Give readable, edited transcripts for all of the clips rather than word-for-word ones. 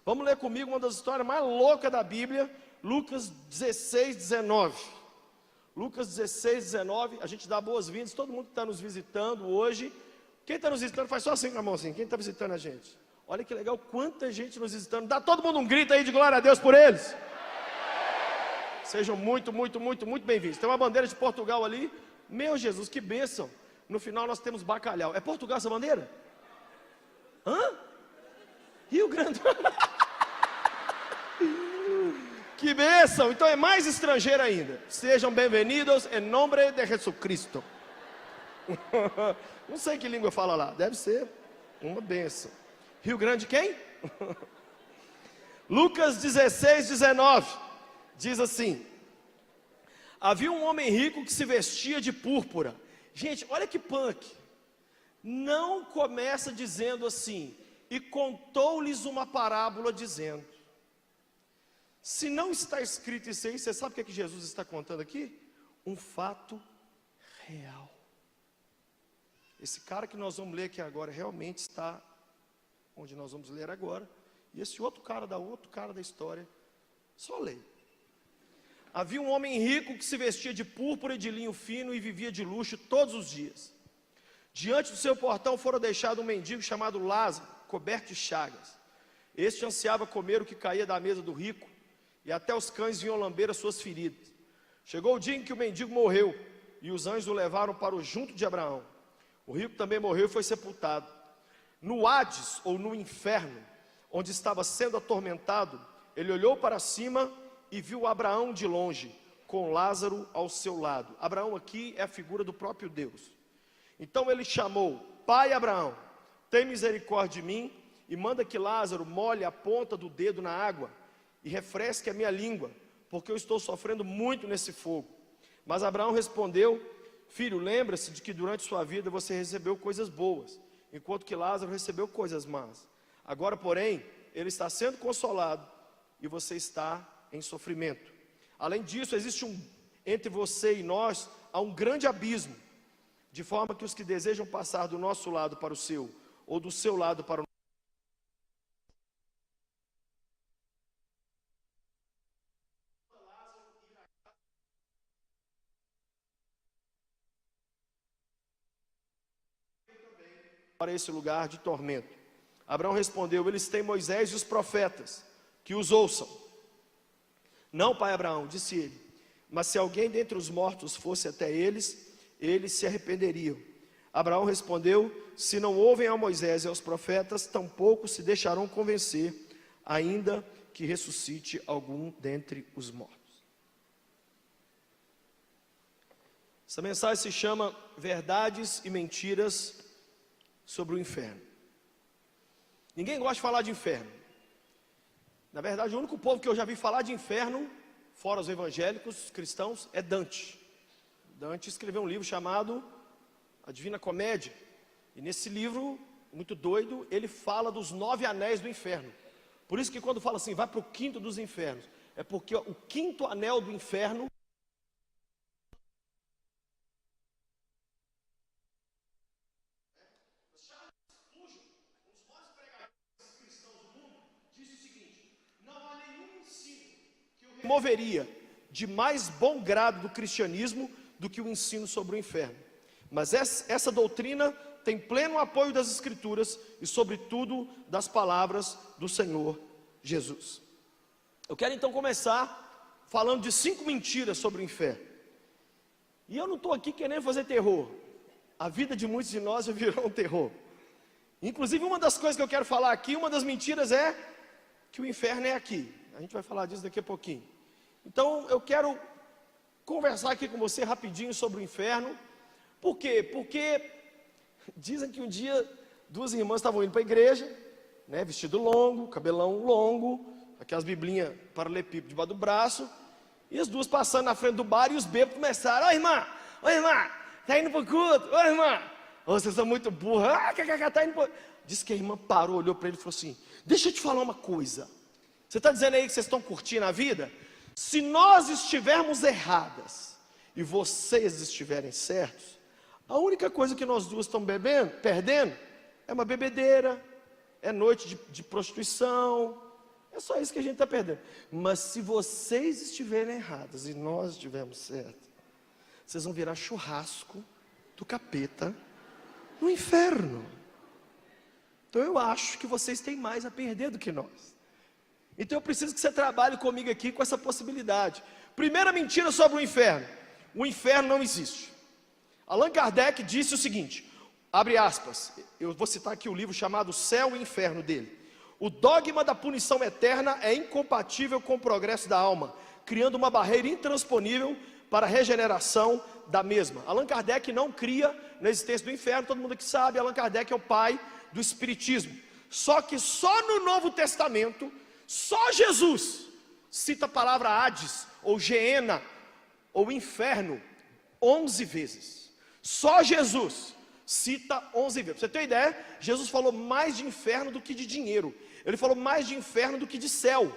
Vamos ler comigo uma das histórias mais loucas da Bíblia, Lucas 16, 19. Lucas 16, 19, a gente dá boas-vindas, todo mundo que está nos visitando hoje. Quem está nos visitando, faz só assim com a mão assim, quem está visitando a gente? Olha que legal, quanta gente nos visitando. Dá todo mundo um grito aí de glória a Deus por eles. Sejam muito bem-vindos. Tem uma bandeira de Portugal ali. Meu Jesus, que bênção. No final nós temos bacalhau. É Portugal essa bandeira? Hã? Rio Grande. Que bênção. Então é mais estrangeiro ainda. Sejam bem-vindos em nome de Jesus Cristo. Não sei que língua fala lá. Deve ser uma bênção. Rio Grande quem? Lucas 16, 19. Diz assim: havia um homem rico que se vestia de púrpura. Gente, olha que punk. Não começa dizendo assim: e contou-lhes uma parábola dizendo. Se não está escrito isso aí, você sabe o que Jesus está contando aqui? Um fato real. Esse cara que nós vamos ler aqui agora realmente está onde nós vamos ler agora. E esse outro cara da história, só lê. Havia um homem rico que se vestia de púrpura e de linho fino e vivia de luxo todos os dias. Diante do seu portão fora deixado um mendigo chamado Lázaro, coberto de chagas. Este ansiava comer o que caía da mesa do rico, e até os cães vinham lamber as suas feridas. Chegou o dia em que o mendigo morreu, e os anjos o levaram para o junto de Abraão. O rico também morreu e foi sepultado. No Hades, ou no inferno, onde estava sendo atormentado, ele olhou para cima e viu Abraão de longe, com Lázaro ao seu lado. Abraão aqui é a figura do próprio Deus. Então ele chamou: pai Abraão, tem misericórdia de mim e manda que Lázaro molhe a ponta do dedo na água e refresque a minha língua, porque eu estou sofrendo muito nesse fogo. Mas Abraão respondeu: filho, lembra-se de que durante sua vida você recebeu coisas boas, enquanto que Lázaro recebeu coisas más. Agora, porém, ele está sendo consolado e você está em sofrimento. Além disso, existe entre você e nós há um grande abismo, de forma que os que desejam passar do nosso lado para o seu, ou do seu lado para o para esse lugar de tormento. Abraão respondeu: eles têm Moisés e os profetas, que os ouçam. Não, pai Abraão, disse ele, mas se alguém dentre os mortos fosse até eles, eles se arrependeriam. Abraão respondeu: se não ouvem a Moisés e aos profetas, tampouco se deixarão convencer, ainda que ressuscite algum dentre os mortos. Essa mensagem se chama Verdades e Mentiras sobre o Inferno. Ninguém gosta de falar de inferno. Na verdade, o único povo que eu já vi falar de inferno, fora os evangélicos, os cristãos, é Dante. Dante escreveu um livro chamado A Divina Comédia. E nesse livro, muito doido, ele fala dos 9 anéis do inferno. Por isso que quando fala assim, vai para o quinto dos infernos, é porque o quinto anel do inferno moveria de mais bom grado do cristianismo do que o ensino sobre o inferno. Mas essa doutrina tem pleno apoio das Escrituras e sobretudo das palavras do Senhor Jesus. Eu quero então começar falando de 5 mentiras sobre o inferno. E eu não estou aqui querendo fazer terror. A vida de muitos de nós já virou um terror. Inclusive uma das coisas que eu quero falar aqui, uma das mentiras é que o inferno é aqui. A gente vai falar disso daqui a pouquinho. Então eu quero conversar aqui com você rapidinho sobre o inferno. Por quê? Porque dizem que um dia 2 irmãs estavam indo para a igreja, né, vestido longo, cabelão longo, aquelas biblinhas paralelepípedo debaixo do braço, e as duas passando na frente do bar e os bêbados começaram: ô irmã, tá indo para o culto, ô irmã, vocês são muito burros, tá indo pro... Diz que a irmã parou, olhou para ele e falou assim: deixa eu te falar uma coisa, você está dizendo aí que vocês estão curtindo a vida? Se nós estivermos erradas e vocês estiverem certos, a única coisa que nós duas estamos perdendo, é uma bebedeira, é noite de prostituição, É só isso que a gente está perdendo. Mas se vocês estiverem errados e nós estivermos certos, vocês vão virar churrasco do capeta no inferno. Então eu acho que vocês têm mais a perder do que nós. Então eu preciso que você trabalhe comigo aqui com essa possibilidade. Primeira mentira sobre o inferno: o inferno não existe. Allan Kardec disse o seguinte, abre aspas, eu vou citar aqui o livro chamado Céu e Inferno dele: o dogma da punição eterna é incompatível com o progresso da alma, criando uma barreira intransponível para a regeneração da mesma. Allan Kardec não cria na existência do inferno, todo mundo aqui sabe, Allan Kardec é o pai do espiritismo. Só que só no Novo Testamento, só Jesus cita a palavra Hades, ou Geena, ou inferno, 11 vezes. Só Jesus cita 11 vezes. Pra você ter ideia, Jesus falou mais de inferno do que de dinheiro. Ele falou mais de inferno do que de céu.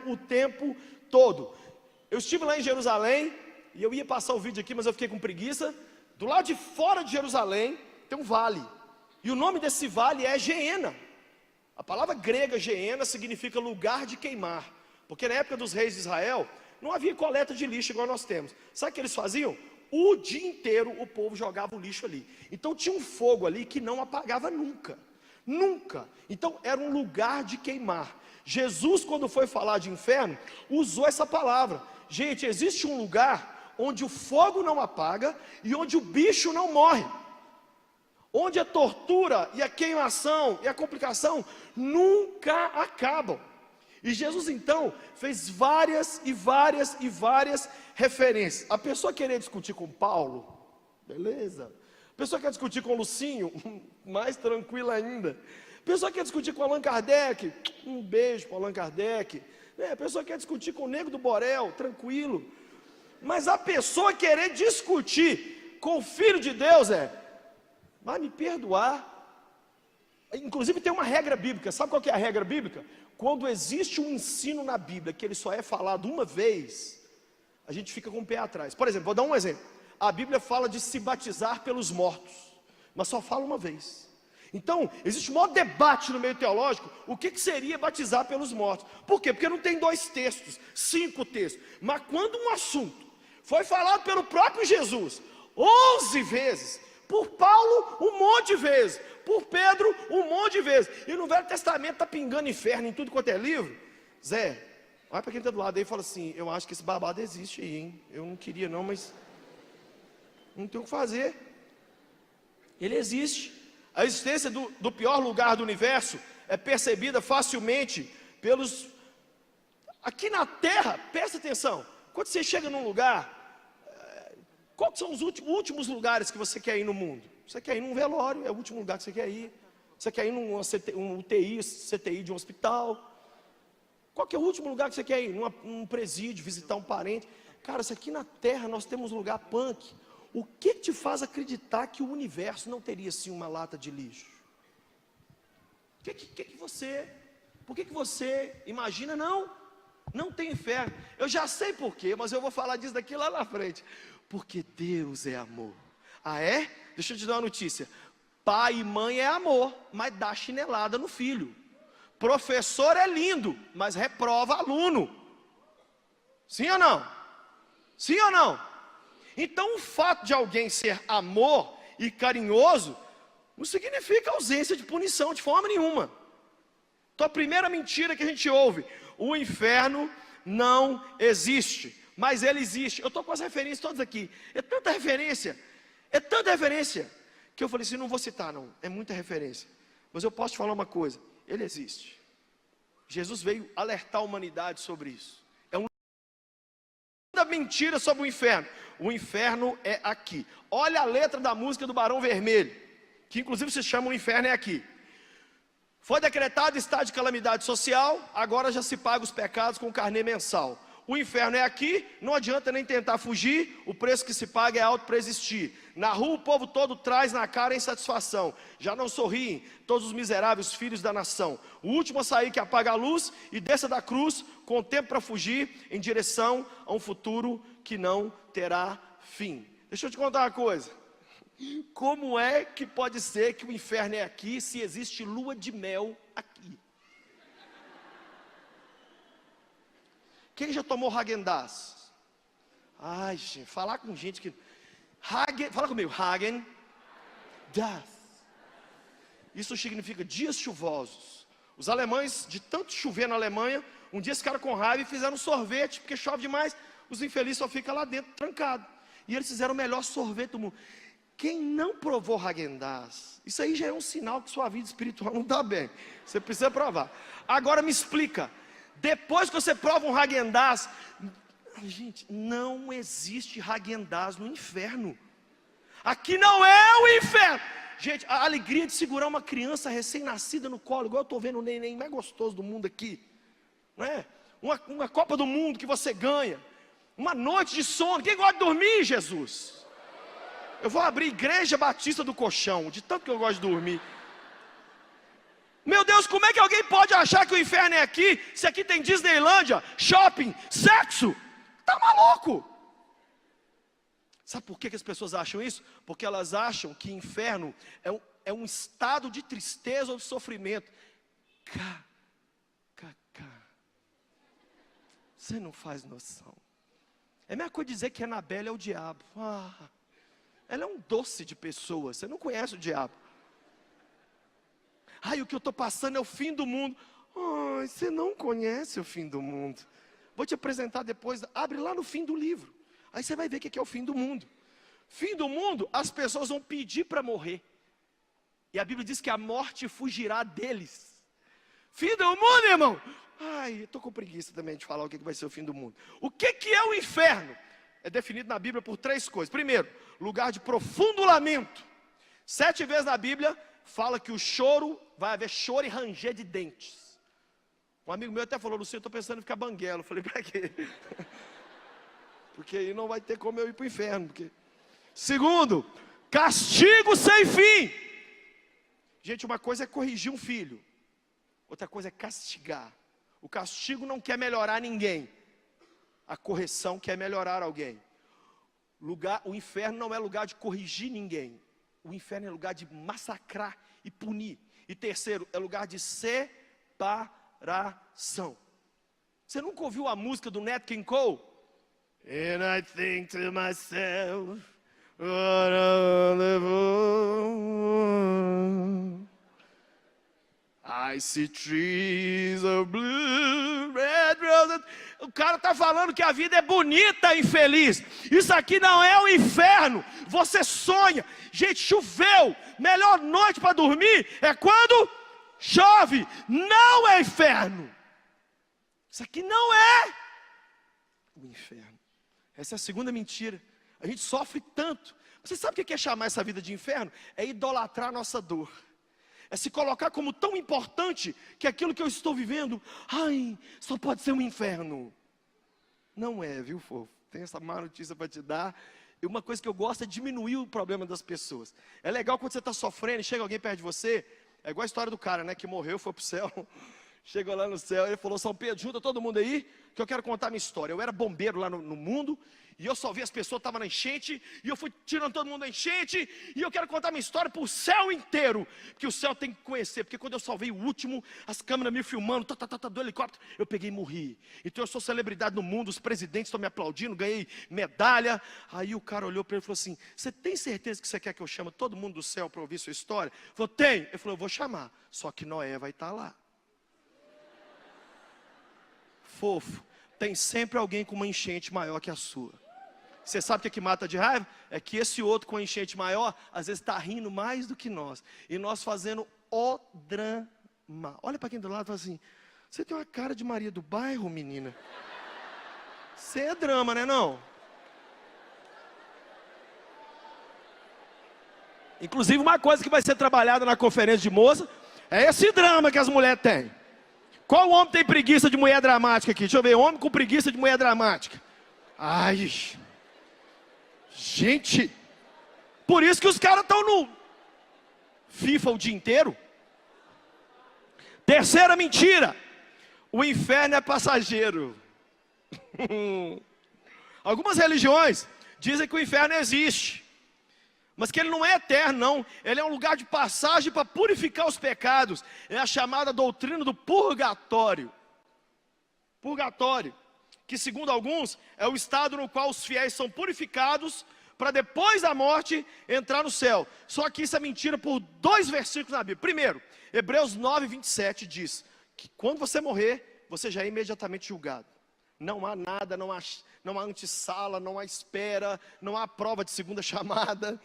O tempo todo. Eu estive lá em Jerusalém, e eu ia passar o vídeo aqui, mas eu fiquei com preguiça. Do lado de fora de Jerusalém tem um vale, e o nome desse vale é Geena. A palavra grega Geena significa lugar de queimar, porque na época dos reis de Israel não havia coleta de lixo igual nós temos. Sabe o que eles faziam? O dia inteiro o povo jogava o lixo ali. Então tinha um fogo ali que não apagava nunca. Nunca. Então era um lugar de queimar. Jesus, quando foi falar de inferno, usou essa palavra. Gente, existe um lugar onde o fogo não apaga e onde o bicho não morre, onde a tortura e a queimação e a complicação nunca acabam. E Jesus então fez várias e várias e várias referências. A pessoa querer discutir com Paulo, beleza. A pessoa quer discutir com Lucinho, mais tranquila ainda. A pessoa quer discutir com Allan Kardec, um beijo para Allan Kardec. A pessoa quer discutir com o Nego do Borel, tranquilo. Mas a pessoa querer discutir com o Filho de Deus vai me perdoar. Inclusive tem uma regra bíblica. Sabe qual que é a regra bíblica? Quando existe um ensino na Bíblia que ele só é falado uma vez, a gente fica com o pé atrás. Por exemplo, vou dar um exemplo. A Bíblia fala de se batizar pelos mortos, mas só fala uma vez. Então, existe um maior debate no meio teológico, o que seria batizar pelos mortos. Por quê? Porque não tem 2 textos, 5 textos. Mas quando um assunto foi falado pelo próprio Jesus 11 vezes, por Paulo um monte de vezes, por Pedro um monte de vezes, e no Velho Testamento está pingando inferno em tudo quanto é livro, Zé, olha para quem está do lado aí e fala assim: eu acho que esse babado existe aí, hein? Eu não queria não, mas não tem o que fazer. Ele existe. A existência do pior lugar do universo é percebida facilmente pelos... Aqui na Terra, presta atenção, quando você chega num lugar, quais são os últimos lugares que você quer ir no mundo? Você quer ir num velório, é o último lugar que você quer ir. Você quer ir num UTI, CTI de um hospital. Qual que é o último lugar que você quer ir? Num presídio, visitar um parente. Cara, se aqui na Terra nós temos um lugar punk, o que te faz acreditar que o universo não teria sim uma lata de lixo? Por que você imagina? Não tem inferno. Eu já sei por quê, mas eu vou falar disso daqui lá na frente. Porque Deus é amor. Ah é? Deixa eu te dar uma notícia. Pai e mãe é amor, mas dá chinelada no filho. Professor é lindo, mas reprova aluno. Sim ou não? Sim ou não? Então o fato de alguém ser amor e carinhoso não significa ausência de punição de forma nenhuma. Então a primeira mentira que a gente ouve: o inferno não existe, mas ele existe. Eu estou com as referências todas aqui, é tanta referência, que eu falei assim, não vou citar não, é muita referência. Mas eu posso te falar uma coisa, ele existe. Jesus veio alertar a humanidade sobre isso. Mentira sobre o inferno. O inferno é aqui. Olha a letra da música do Barão Vermelho, que inclusive se chama O Inferno é Aqui. Foi decretado estado de calamidade social, agora já se paga os pecados com o carnê mensal. O inferno é aqui, não adianta nem tentar fugir, o preço que se paga é alto para existir. Na rua o povo todo traz na cara a insatisfação, já não sorriem todos os miseráveis filhos da nação. O último a sair que apaga a luz e desça da cruz, com tempo para fugir, em direção a um futuro que não terá fim. Deixa eu te contar uma coisa, como é que pode ser que o inferno é aqui, se existe lua de mel aqui? Quem já tomou Häagen-Dazs? Ai, gente, falar com gente que... fala comigo, Häagen-Dazs. Isso significa dias chuvosos. Os alemães, de tanto chover na Alemanha, um dia ficaram com raiva e fizeram sorvete, porque chove demais, os infelizes só ficam lá dentro, trancados. E eles fizeram o melhor sorvete do mundo. Quem não provou Häagen-Dazs, isso aí já é um sinal que sua vida espiritual não está bem. Você precisa provar. Agora me explica. Depois que você prova um Häagen-Dazs, gente, não existe Häagen-Dazs no inferno. Aqui não é o inferno. Gente, a alegria de segurar uma criança recém-nascida no colo, igual eu estou vendo o neném mais gostoso do mundo aqui, não é? Uma Copa do Mundo que você ganha, uma noite de sono. Quem gosta de dormir, Jesus? Eu vou abrir Igreja Batista do Colchão, de tanto que eu gosto de dormir. Meu Deus, como é que alguém pode achar que o inferno é aqui, se aqui tem Disneylândia, shopping, sexo? Tá maluco? Sabe por que as pessoas acham isso? Porque elas acham que inferno é um estado de tristeza ou de sofrimento. Você não faz noção. É a mesma coisa dizer que Anabelle é o diabo. Ela é um doce de pessoa, você não conhece o diabo. Ai, o que eu estou passando é o fim do mundo. Ai, você não conhece o fim do mundo. Vou te apresentar depois, abre lá no fim do livro. Aí você vai ver o que é o fim do mundo. Fim do mundo, as pessoas vão pedir para morrer. E a Bíblia diz que a morte fugirá deles. Fim do mundo, irmão. Ai, eu estou com preguiça também de falar o que vai ser o fim do mundo. O que é o inferno? É definido na Bíblia por 3 coisas. Primeiro, lugar de profundo lamento. 7 vezes na Bíblia fala que o choro, vai haver choro e ranger de dentes. Um amigo meu até falou, Luciano, eu estou pensando em ficar banguelo. Eu falei, para quê? Porque aí não vai ter como eu ir para o inferno. Porque... Segundo, castigo sem fim. Gente, uma coisa é corrigir um filho, outra coisa é castigar. O castigo não quer melhorar ninguém, a correção quer melhorar alguém. O inferno não é lugar de corrigir ninguém. O inferno é lugar de massacrar e punir. E terceiro, é lugar de separação. Você nunca ouviu a música do Nat King Cole? And I think to myself, what a wonderful. I see trees of blue, red roses. O cara está falando que a vida é bonita e feliz. Isso aqui não é o inferno. Você sonha. Gente, choveu. Melhor noite para dormir é quando chove. Não é inferno. Isso aqui não é o inferno. Essa é a segunda mentira. A gente sofre tanto. Você sabe o que é chamar essa vida de inferno? É idolatrar a nossa dor. É se colocar como tão importante que aquilo que eu estou vivendo, ai, só pode ser um inferno. Não é, viu, fofo? Tem essa má notícia para te dar. E uma coisa que eu gosto é diminuir o problema das pessoas. É legal quando você está sofrendo e chega alguém perto de você. É igual a história do cara, né, que morreu, foi para o céu. Chegou lá no céu, ele falou, São Pedro, junta todo mundo aí, que eu quero contar a minha história. Eu era bombeiro lá no mundo, e eu só vi as pessoas, estavam na enchente, e eu fui tirando todo mundo da enchente, e eu quero contar a minha história para o céu inteiro, que o céu tem que conhecer, porque quando eu salvei o último, as câmeras me filmando, do helicóptero, eu peguei e morri. Então eu sou celebridade no mundo, os presidentes estão me aplaudindo, ganhei medalha. Aí o cara olhou para ele e falou assim, você tem certeza que você quer que eu chame todo mundo do céu para ouvir sua história? Ele falou, tem. Ele falou, eu vou chamar, só que Noé vai estar lá. Fofo, tem sempre alguém com uma enchente maior que a sua. Você sabe o que mata de raiva? É que esse outro com a enchente maior, às vezes está rindo mais do que nós. E nós fazendo o drama. Olha para quem do lado e fala assim, você tem uma cara de Maria do Bairro, menina. Você é drama, né não? Inclusive uma coisa que vai ser trabalhada na conferência de moça, é esse drama que as mulheres têm. Qual homem tem preguiça de mulher dramática aqui? Deixa eu ver, homem com preguiça de mulher dramática. Ai, gente, por isso que os caras estão no FIFA o dia inteiro. Terceira mentira: o inferno é passageiro. Algumas religiões dizem que o inferno existe, mas que ele não é eterno, não. Ele é um lugar de passagem para purificar os pecados. É a chamada doutrina do purgatório. Purgatório, que segundo alguns é o estado no qual os fiéis são purificados para depois da morte entrar no céu. Só que isso é mentira por 2 versículos na Bíblia. Primeiro, Hebreus 9, 27 diz que quando você morrer, você já é imediatamente julgado. Não há nada, não há antessala, não há espera, não há prova de segunda chamada.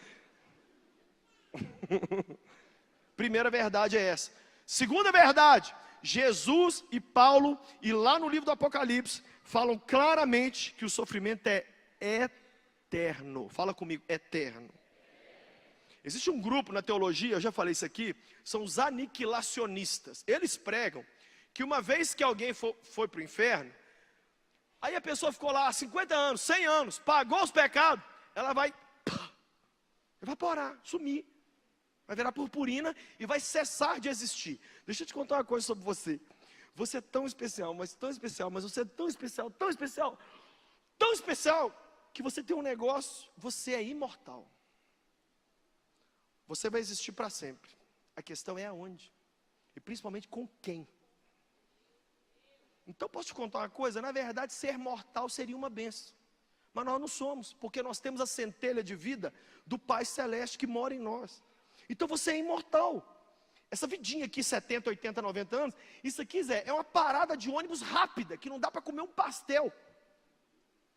Primeira verdade é essa. Segunda verdade: Jesus e Paulo, e lá no livro do Apocalipse, falam claramente que o sofrimento é eterno. Fala comigo, eterno. Existe um grupo na teologia, eu já falei isso aqui, são os aniquilacionistas. Eles pregam que uma vez que alguém foi para o inferno, aí a pessoa ficou lá 50 anos, 100 anos, pagou os pecados, ela vai evaporar, sumir, vai virar purpurina e vai cessar de existir. Deixa eu te contar uma coisa sobre você. Você é tão especial, mas você é tão especial, tão especial, tão especial, que você tem um negócio, você é imortal. Você vai existir para sempre. A questão é aonde, e principalmente com quem. Então posso te contar uma coisa, na verdade ser mortal seria uma bênção, mas nós não somos, porque nós temos a centelha de vida do Pai Celeste que mora em nós. Então você é imortal. Essa vidinha aqui, 70, 80, 90 anos, isso aqui, Zé, é uma parada de ônibus rápida, que não dá para comer um pastel,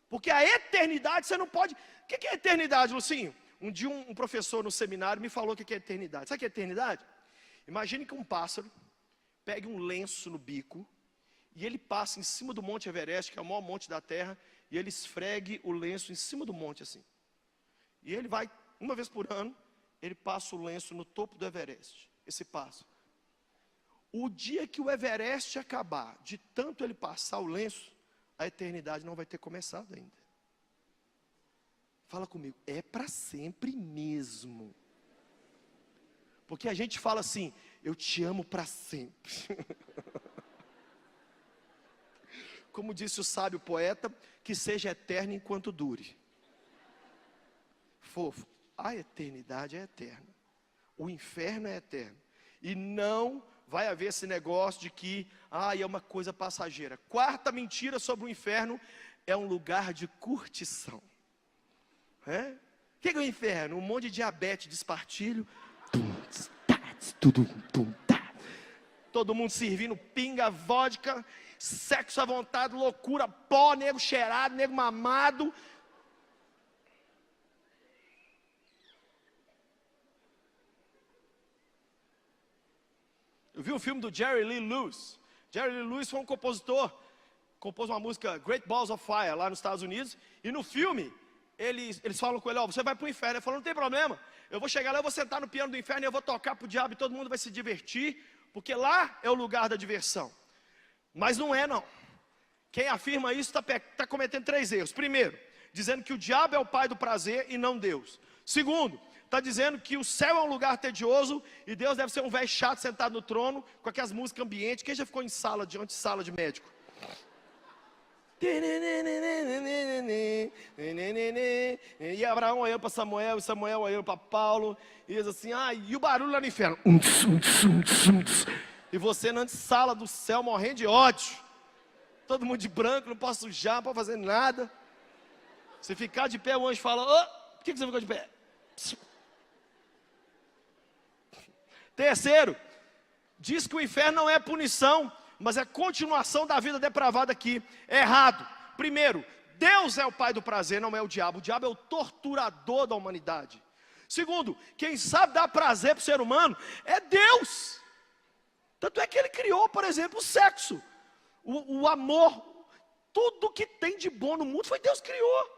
porque a eternidade você não pode. O que é eternidade, Lucinho? Um dia um professor no seminário me falou o que é eternidade. Sabe o que é eternidade? Imagine que um pássaro pegue um lenço no bico, e ele passa em cima do Monte Everest, que é o maior monte da Terra, e ele esfregue o lenço em cima do monte assim. E ele vai, uma vez por ano, ele passa o lenço no topo do Everest, esse pássaro. O dia que o Everest acabar, de tanto ele passar o lenço, a eternidade não vai ter começado ainda. Fala comigo, é para sempre mesmo. Porque a gente fala assim, eu te amo para sempre. Como disse o sábio poeta, que seja eterno enquanto dure. Fofo, a eternidade é eterna. O inferno é eterno. E não vai haver esse negócio de que, é uma coisa passageira. Quarta mentira sobre o inferno, é um lugar de curtição. O que é o inferno? Um monte de diabetes, despartilho. Todo mundo servindo pinga, vodka, sexo à vontade, loucura, pó, nego cheirado, nego mamado. Eu vi um filme do Jerry Lee Lewis. Jerry Lee Lewis foi um compositor, compôs uma música Great Balls of Fire lá nos Estados Unidos. E no filme, eles falam com ele, você vai para o inferno. Ele falou, não tem problema, eu vou chegar lá, eu vou sentar no piano do inferno, e eu vou tocar para o diabo, e todo mundo vai se divertir, porque lá é o lugar da diversão. Mas não é não. Quem afirma isso está cometendo 3 erros. Primeiro, dizendo que o diabo é o pai do prazer e não Deus. Segundo, está dizendo que o céu é um lugar tedioso e Deus deve ser um velho chato sentado no trono com aquelas músicas ambientes. Quem já ficou em sala de médico? E Abraão olhando para Samuel, e Samuel olhando para Paulo, e diz assim, e o barulho lá no inferno. E você na sala do céu morrendo de ódio. Todo mundo de branco, não pode sujar, não pode fazer nada. Se ficar de pé, o anjo fala, por que você ficou de pé? Terceiro, diz que o inferno não é punição, mas é continuação da vida depravada aqui. É errado. Primeiro, Deus é o pai do prazer, não é o diabo. O diabo é o torturador da humanidade. Segundo, quem sabe dar prazer para o ser humano é Deus. Tanto é que ele criou, por exemplo, o sexo, o amor. Tudo que tem de bom no mundo foi Deus que criou.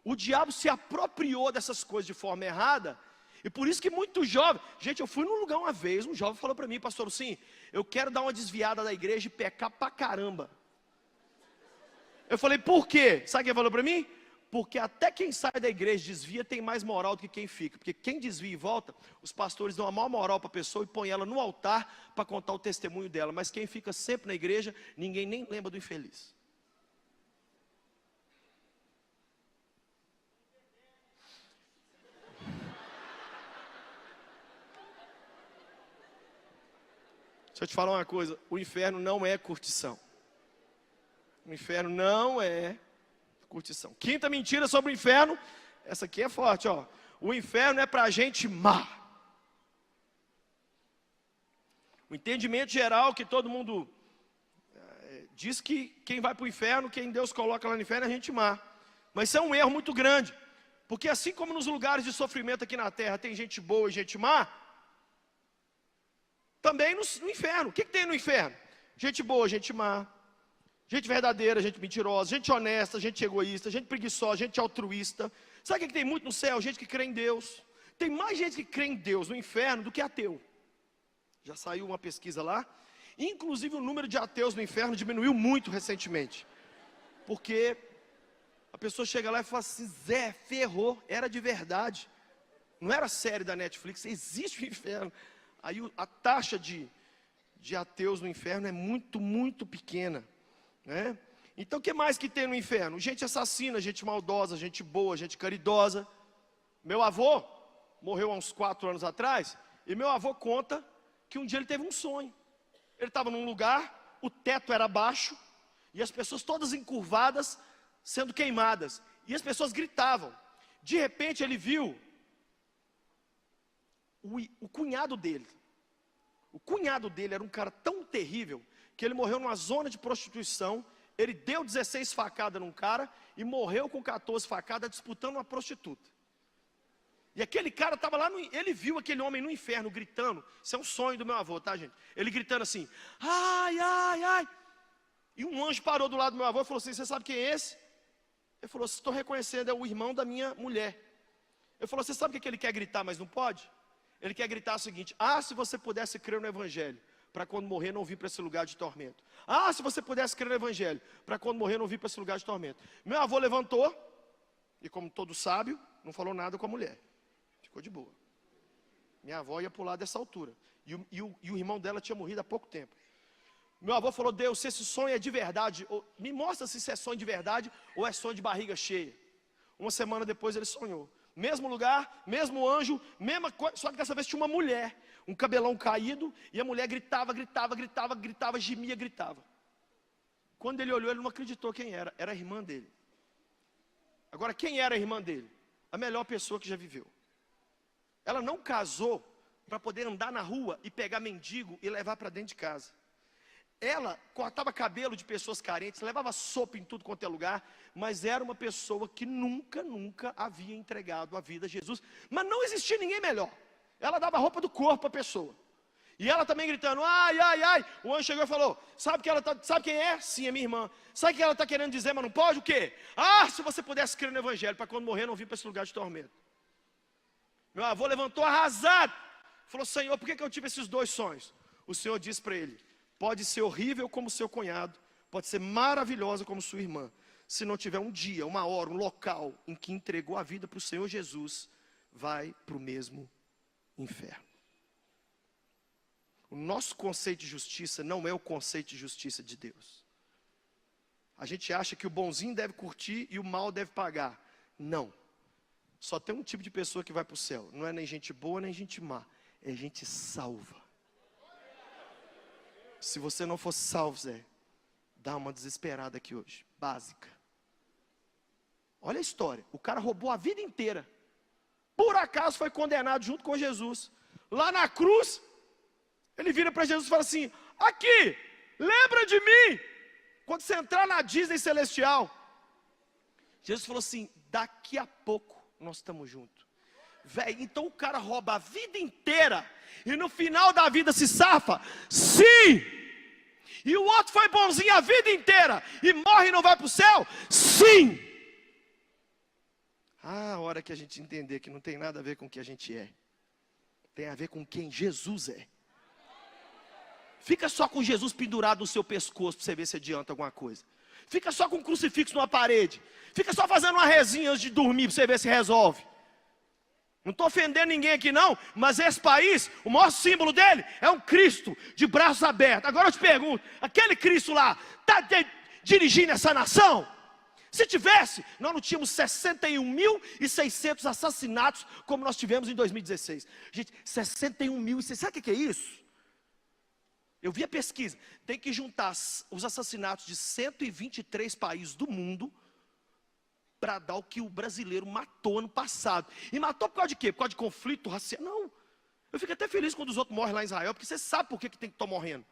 O diabo se apropriou dessas coisas de forma errada E por isso que muito jovem... Gente, eu fui num lugar uma vez, um jovem falou para mim, pastor, sim, eu quero dar uma desviada da igreja e pecar pra caramba. Eu falei, por quê? Sabe quem falou para mim? Porque até quem sai da igreja desvia tem mais moral do que quem fica. Porque quem desvia e volta, os pastores dão a maior moral para a pessoa e põem ela no altar para contar o testemunho dela. Mas quem fica sempre na igreja, ninguém nem lembra do infeliz. Deixa eu te falar uma coisa, o inferno não é curtição. O inferno não é curtição. Quinta mentira sobre o inferno, essa aqui é forte, ó. O inferno é para gente má. O entendimento geral que todo mundo diz que quem vai para o inferno, quem Deus coloca lá no inferno é gente má. Mas isso é um erro muito grande. Porque assim como nos lugares de sofrimento aqui na terra tem gente boa e gente má, também no inferno. O que tem no inferno? Gente boa, gente má. Gente verdadeira, gente mentirosa, gente honesta, gente egoísta, gente preguiçosa, gente altruísta. Sabe o que tem muito no céu? Gente que crê em Deus. Tem mais gente que crê em Deus no inferno do que ateu. Já saiu uma pesquisa lá. Inclusive o número de ateus no inferno diminuiu muito recentemente. Porque a pessoa chega lá e fala assim, Zé, ferrou, era de verdade. Não era série da Netflix, existe o inferno. Aí a taxa de ateus no inferno é muito, muito pequena. Né? Então o que mais que tem no inferno? Gente assassina, gente maldosa, gente boa, gente caridosa. Meu avô morreu há uns 4 anos atrás. E meu avô conta que um dia ele teve um sonho. Ele estava num lugar, o teto era baixo, e as pessoas todas encurvadas, sendo queimadas. E as pessoas gritavam. De repente ele viu o cunhado dele. O cunhado dele era um cara tão terrível que ele morreu numa zona de prostituição. Ele deu 16 facadas num cara e morreu com 14 facadas disputando uma prostituta. E aquele cara estava lá, ele viu aquele homem no inferno gritando. Isso é um sonho do meu avô, tá, gente? Ele gritando assim, ai, ai, ai. E um anjo parou do lado do meu avô e falou assim, você sabe quem é esse? Ele falou, estou reconhecendo, é o irmão da minha mulher. Ele falou, você sabe o que ele quer gritar, mas não pode? Ele quer gritar o seguinte, se você pudesse crer no evangelho, para quando morrer não vir para esse lugar de tormento. Se você pudesse crer no evangelho, para quando morrer não vir para esse lugar de tormento. Meu avô levantou, e como todo sábio, não falou nada com a mulher. Ficou de boa. Minha avó ia pular dessa altura. E o irmão dela tinha morrido há pouco tempo. Meu avô falou, Deus, se esse sonho é de verdade, me mostra se isso é sonho de verdade ou é sonho de barriga cheia. Uma semana depois ele sonhou. Mesmo lugar, mesmo anjo, mesma coisa, só que dessa vez tinha uma mulher, um cabelão caído, e a mulher gritava, gemia, gritava. Quando ele olhou, ele não acreditou quem era a irmã dele. Agora, quem era a irmã dele? A melhor pessoa que já viveu. Ela não casou para poder andar na rua e pegar mendigo e levar para dentro de casa. Ela cortava cabelo de pessoas carentes, levava sopa em tudo quanto é lugar, mas era uma pessoa que nunca havia entregado a vida a Jesus. Mas não existia ninguém melhor. Ela dava a roupa do corpo para a pessoa. E ela também gritando, ai, ai, ai. O anjo chegou e falou, sabe quem é? Sim, é minha irmã. Sabe o que ela está querendo dizer, mas não pode? O quê? Se você pudesse crer no evangelho, para quando morrer não vir para esse lugar de tormento. Meu avô levantou arrasado. Falou, Senhor, por que eu tive esses 2 sonhos? O Senhor disse para ele, pode ser horrível como seu cunhado, pode ser maravilhosa como sua irmã. Se não tiver um dia, uma hora, um local em que entregou a vida para o Senhor Jesus, vai para o mesmo inferno. O nosso conceito de justiça não é o conceito de justiça de Deus. A gente acha que o bonzinho deve curtir e o mal deve pagar. Não. Só tem um tipo de pessoa que vai para o céu. Não é nem gente boa, nem gente má. É gente salva. Se você não for salvo, Zé, dá uma desesperada aqui hoje. Básica. Olha a história. O cara roubou a vida inteira. Por acaso foi condenado junto com Jesus. Lá na cruz, ele vira para Jesus e fala assim, aqui, lembra de mim, quando você entrar na Disney Celestial. Jesus falou assim, daqui a pouco nós estamos juntos. Véi, então o cara rouba a vida inteira e no final da vida se safa? Sim! E o outro foi bonzinho a vida inteira e morre e não vai para o céu? Sim! A hora que a gente entender que não tem nada a ver com o que a gente é. Tem a ver com quem Jesus é. Fica só com Jesus pendurado no seu pescoço para você ver se adianta alguma coisa. Fica só com um crucifixo numa parede. Fica só fazendo uma rezinha antes de dormir para você ver se resolve. Não estou ofendendo ninguém aqui não, mas esse país, o maior símbolo dele é um Cristo de braços abertos. Agora eu te pergunto, aquele Cristo lá está dirigindo essa nação? Se tivesse, nós não tínhamos 61.600 assassinatos como nós tivemos em 2016. Gente, 61.600, sabe o que é isso? Eu vi a pesquisa, tem que juntar os assassinatos de 123 países do mundo para dar o que o brasileiro matou ano passado. E matou por causa de quê? Por causa de conflito racial? Não. Eu fico até feliz quando os outros morrem lá em Israel, porque você sabe por que tem que estar morrendo.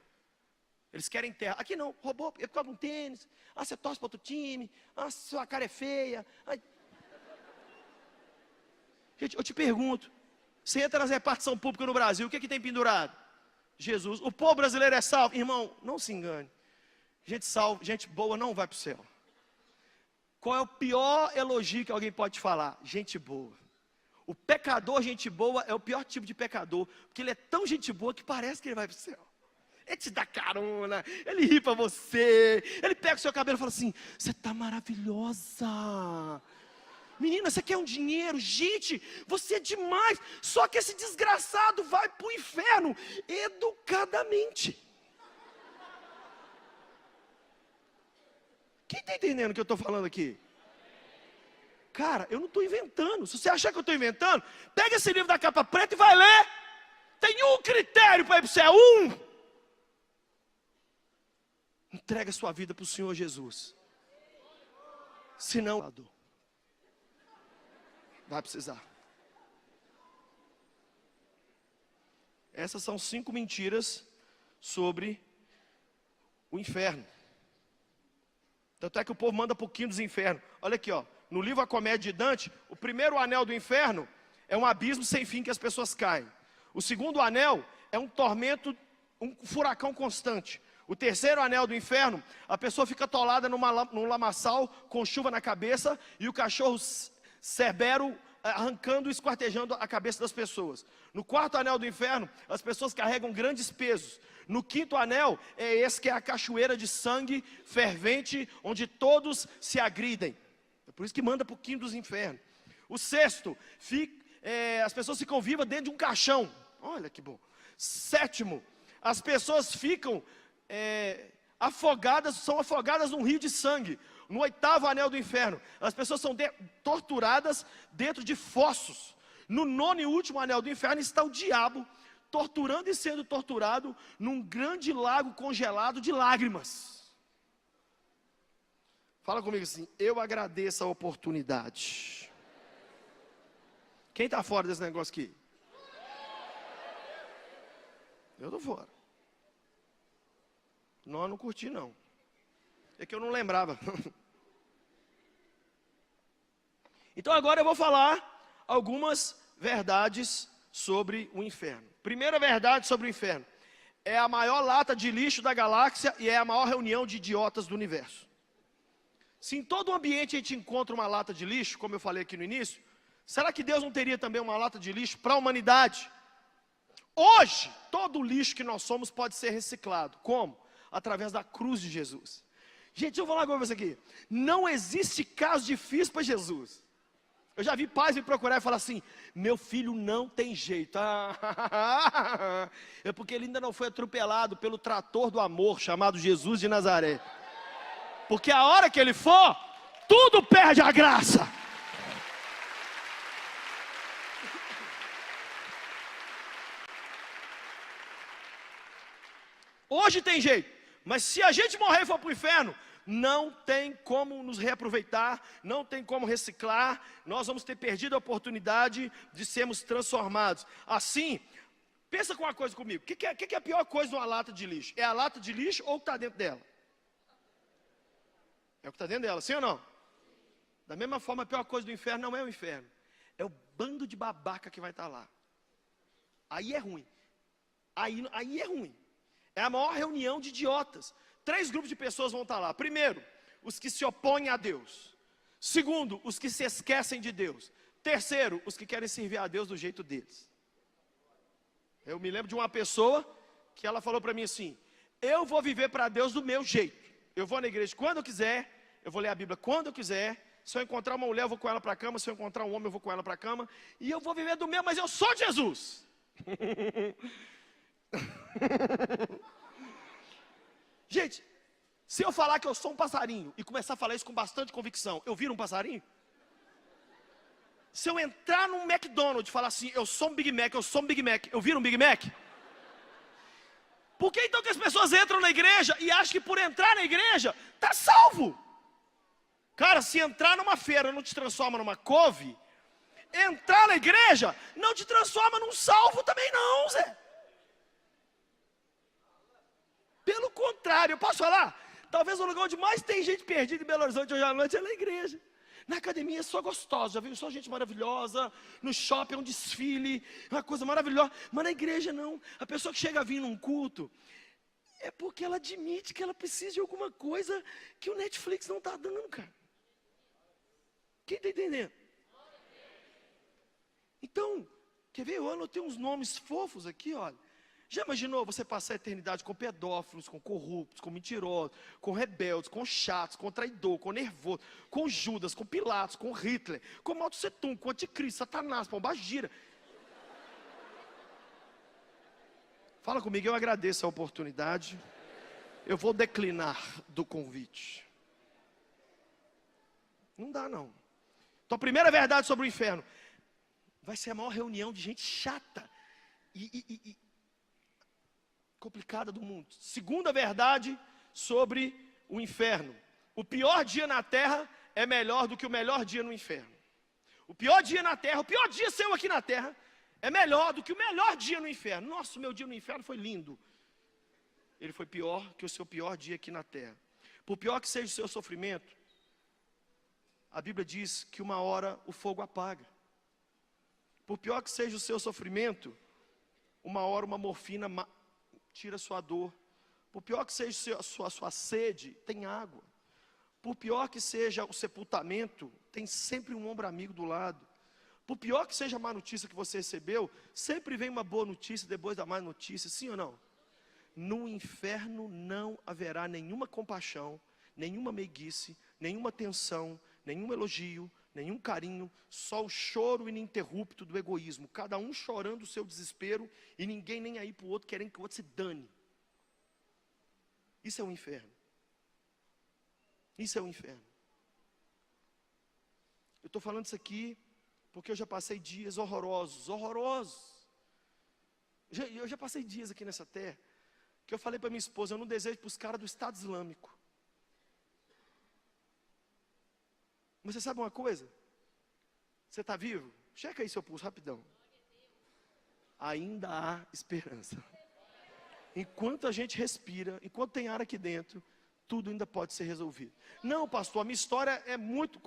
Eles querem terra. Aqui não, roubou, é por causa de um tênis. Ah, você torce para outro time. Ah, sua cara é feia. Ai. Gente, eu te pergunto, você entra nas repartição pública no Brasil, o que tem pendurado? Jesus. O povo brasileiro é salvo? Irmão, não se engane. Gente salva, gente boa não vai para o céu. Qual é o pior elogio que alguém pode falar? Gente boa. O pecador, gente boa, é o pior tipo de pecador, porque ele é tão gente boa que parece que ele vai para o céu. Ele te dá carona, ele ri para você, ele pega o seu cabelo e fala assim, você está maravilhosa. Menina, você quer um dinheiro? Gente, você é demais. Só que esse desgraçado vai para o inferno educadamente. Quem está entendendo o que eu estou falando aqui? Cara, eu não estou inventando. Se você achar que eu estou inventando, pega esse livro da capa preta e vai ler. Tem um critério para ir para o céu, um. Entrega a sua vida para o Senhor Jesus. Senão, vai precisar. Essas são 5 mentiras sobre o inferno. Tanto é que o povo manda pouquinho dos infernos. Olha aqui, ó. No livro A Comédia de Dante, o primeiro anel do inferno é um abismo sem fim que as pessoas caem. O segundo anel é um tormento, um furacão constante. O terceiro anel do inferno, a pessoa fica atolada num lamaçal com chuva na cabeça e o cachorro Cerbero arrancando e esquartejando a cabeça das pessoas. No quarto anel do inferno, as pessoas carregam grandes pesos. No quinto anel, é esse que é a cachoeira de sangue fervente, onde todos se agridem. É por isso que manda para o quinto dos infernos. O sexto, as pessoas ficam vivas dentro de um caixão. Olha que bom. Sétimo, as pessoas ficam são afogadas num rio de sangue. No oitavo anel do inferno, as pessoas são torturadas dentro de fossos. No nono e último anel do inferno está o diabo, torturando e sendo torturado num grande lago congelado de lágrimas. Fala comigo assim, eu agradeço a oportunidade. Quem está fora desse negócio aqui? Eu estou fora. Não curti não. É que eu não lembrava. Então agora eu vou falar algumas verdades sobre o inferno. Primeira verdade sobre o inferno. É a maior lata de lixo da galáxia e é a maior reunião de idiotas do universo. Se em todo o ambiente a gente encontra uma lata de lixo, como eu falei aqui no início, será que Deus não teria também uma lata de lixo para a humanidade? Hoje, todo o lixo que nós somos pode ser reciclado. Como? Através da cruz de Jesus. Gente, deixa eu falar com você aqui. Não existe caso difícil para Jesus. Eu já vi pais me procurar e falar assim, meu filho não tem jeito. É porque ele ainda não foi atropelado pelo trator do amor, chamado Jesus de Nazaré. Porque a hora que ele for, tudo perde a graça. Hoje tem jeito, mas se a gente morrer e for para o inferno, não tem como nos reaproveitar, não tem como reciclar, nós vamos ter perdido a oportunidade de sermos transformados. Assim, pensa com uma coisa comigo, o que é a pior coisa de uma lata de lixo? É a lata de lixo ou o que está dentro dela? É o que está dentro dela, sim ou não? Da mesma forma, a pior coisa do inferno não é o inferno, é o bando de babaca que vai estar lá. Aí é ruim, aí é ruim. É a maior reunião de idiotas. 3 grupos de pessoas vão estar lá. Primeiro, os que se opõem a Deus. Segundo, os que se esquecem de Deus. Terceiro, os que querem servir a Deus do jeito deles. Eu me lembro de uma pessoa que ela falou para mim assim: eu vou viver para Deus do meu jeito. Eu vou na igreja quando eu quiser, eu vou ler a Bíblia quando eu quiser. Se eu encontrar uma mulher, eu vou com ela para a cama. Se eu encontrar um homem, eu vou com ela para a cama. E eu vou viver do meu, mas eu sou Jesus. Gente, se eu falar que eu sou um passarinho e começar a falar isso com bastante convicção, eu viro um passarinho? Se eu entrar num McDonald's e falar assim, eu sou um Big Mac, eu sou um Big Mac, eu viro um Big Mac? Por que então que as pessoas entram na igreja e acham que por entrar na igreja, está salvo? Cara, se entrar numa feira não te transforma numa couve, entrar na igreja não te transforma num salvo também não, Zé. Pelo contrário, eu posso falar? Talvez o lugar onde mais tem gente perdida em Belo Horizonte hoje à noite é na igreja. Na academia é só gostosa, já viu só gente maravilhosa. No shopping é um desfile, é uma coisa maravilhosa. Mas na igreja não. A pessoa que chega a vir num culto, é porque ela admite que ela precisa de alguma coisa que o Netflix não está dando, cara. Quem está entendendo? Então, quer ver? Eu anotei uns nomes fofos aqui, olha. Já imaginou você passar a eternidade com pedófilos, com corruptos, com mentirosos, com rebeldes, com chatos, com traidor, com nervoso, com Judas, com Pilatos, com Hitler, com Mao Tse Tung, com Anticristo, Satanás, Pombagira. Fala comigo, eu agradeço a oportunidade. Eu vou declinar do convite. Não dá não. Então a primeira verdade sobre o inferno: vai ser a maior reunião de gente chata e complicada do mundo. Segunda verdade sobre o inferno: o pior dia na terra é melhor do que o melhor dia no inferno. O pior dia na terra, o pior dia seu aqui na terra é melhor do que o melhor dia no inferno. Nossa, o meu dia no inferno foi lindo. Ele foi pior que o seu pior dia aqui na terra. Por pior que seja o seu sofrimento, a Bíblia diz que uma hora o fogo apaga. Por pior que seja o seu sofrimento, uma hora uma morfina tira a sua dor. Por pior que seja a sua sede, tem água. Por pior que seja o sepultamento, tem sempre um ombro amigo do lado. Por pior que seja a má notícia que você recebeu, sempre vem uma boa notícia depois da má notícia, sim ou não? No inferno não haverá nenhuma compaixão, nenhuma meiguice, nenhuma atenção, nenhum elogio, nenhum carinho, só o choro ininterrupto do egoísmo, cada um chorando o seu desespero e ninguém nem aí para o outro, querendo que o outro se dane. Isso é um inferno. Isso é um inferno. Eu estou falando isso aqui porque eu já passei dias horrorosos. Eu já passei dias aqui nessa terra que eu falei para minha esposa: eu não desejo para os caras do Estado Islâmico. Mas você sabe uma coisa? Você está vivo? Checa aí seu pulso rapidão. Ainda há esperança. Enquanto a gente respira, enquanto tem ar aqui dentro, tudo ainda pode ser resolvido. Não, pastor, a minha história é muito...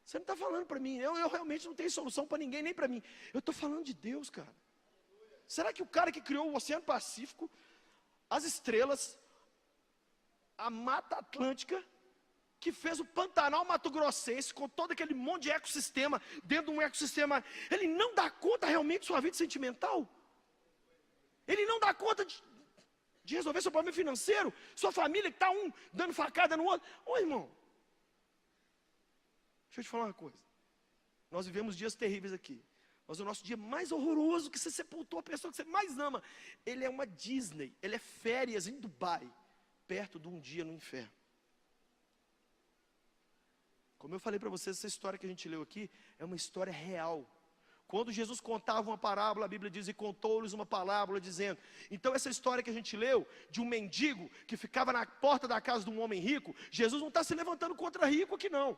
Você não está falando para mim. Eu realmente não tenho solução para ninguém, nem para mim. Eu estou falando de Deus, cara. Será que o cara que criou o Oceano Pacífico, as estrelas, a Mata Atlântica, que fez o Pantanal Mato Grossense, com todo aquele monte de ecossistema, dentro de um ecossistema, ele não dá conta realmente de sua vida sentimental? Ele não dá conta de resolver seu problema financeiro? Sua família que está um dando facada no outro? Ô irmão, deixa eu te falar uma coisa. Nós vivemos dias terríveis aqui. Mas o nosso dia mais horroroso, que você sepultou a pessoa que você mais ama, ele é uma Disney, ele é férias em Dubai, perto de um dia no inferno. Como eu falei para vocês, essa história que a gente leu aqui é uma história real. Quando Jesus contava uma parábola, a Bíblia diz: e contou-lhes uma parábola, dizendo. Então essa história que a gente leu, de um mendigo que ficava na porta da casa de um homem rico, Jesus não está se levantando contra rico aqui não.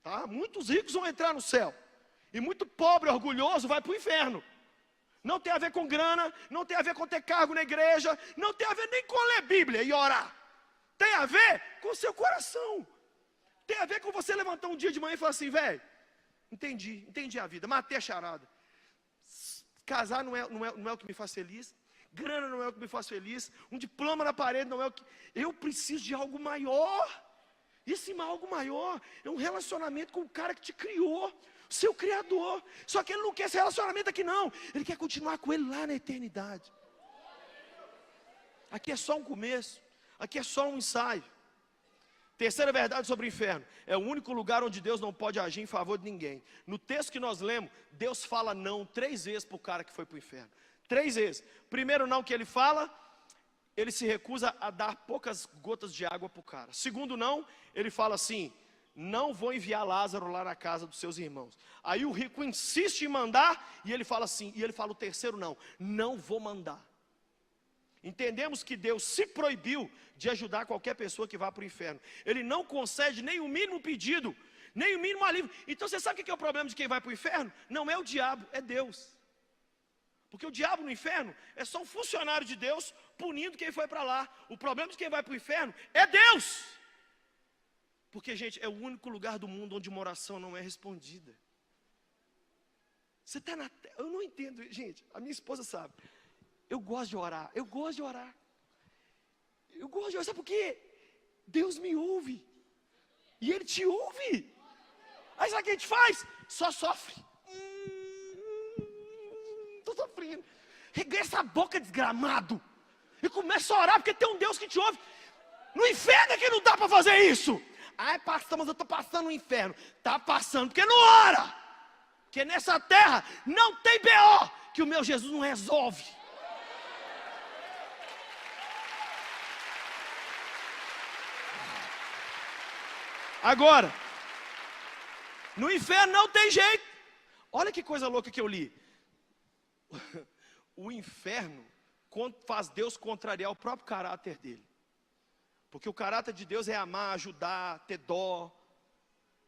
Tá? Muitos ricos vão entrar no céu. E muito pobre, orgulhoso, vai para o inferno. Não tem a ver com grana, não tem a ver com ter cargo na igreja, não tem a ver nem com ler Bíblia e orar. Tem a ver com o seu coração. Tem a ver com você levantar um dia de manhã e falar assim: velho, entendi a vida, matei a charada. Casar não é o que me faz feliz. Grana não é o que me faz feliz. Um diploma na parede não é o que... Eu preciso de algo maior. E esse algo maior é um relacionamento com o cara que te criou. seu Criador. Só que ele não quer esse relacionamento aqui não. Ele quer continuar com ele lá na eternidade. Aqui é só um começo. Aqui é só um ensaio. Terceira verdade sobre o inferno: é o único lugar onde Deus não pode agir em favor de ninguém. No texto que nós lemos, Deus fala não 3 vezes para o cara que foi para o inferno. 3 vezes. Primeiro não que ele fala, ele se recusa a dar poucas gotas de água para o cara. Segundo não, ele fala assim: não vou enviar Lázaro lá na casa dos seus irmãos. Aí o rico insiste em mandar, e ele fala assim, e ele fala o terceiro não: não vou mandar. Entendemos que Deus se proibiu de ajudar qualquer pessoa que vá para o inferno. Ele não concede nem o mínimo pedido, nem o mínimo alívio. Então você sabe o que é o problema de quem vai para o inferno? Não é o diabo, é Deus. Porque o diabo no inferno é só um funcionário de Deus punindo quem foi para lá. O problema de quem vai para o inferno é Deus. Porque, gente, é o único lugar do mundo onde uma oração não é respondida. Você está na terra, eu não entendo, gente, a minha esposa sabe. Eu gosto de orar, eu gosto de orar. Eu gosto de orar, sabe por quê? Deus me ouve. E Ele te ouve. Aí sabe o que a gente faz? Só sofre. Estou sofrendo. Regressa a boca, desgramado. E começa a orar, porque tem um Deus que te ouve. No inferno é que não dá para fazer isso. Ai, pastor, mas eu estou passando no inferno. Está passando, porque não ora. Porque nessa terra não tem B.O. que o meu Jesus não resolve. Agora, no inferno não tem jeito. Olha que coisa louca que eu li. O inferno faz Deus contrariar o próprio caráter dele. Porque o caráter de Deus é amar, ajudar, ter dó.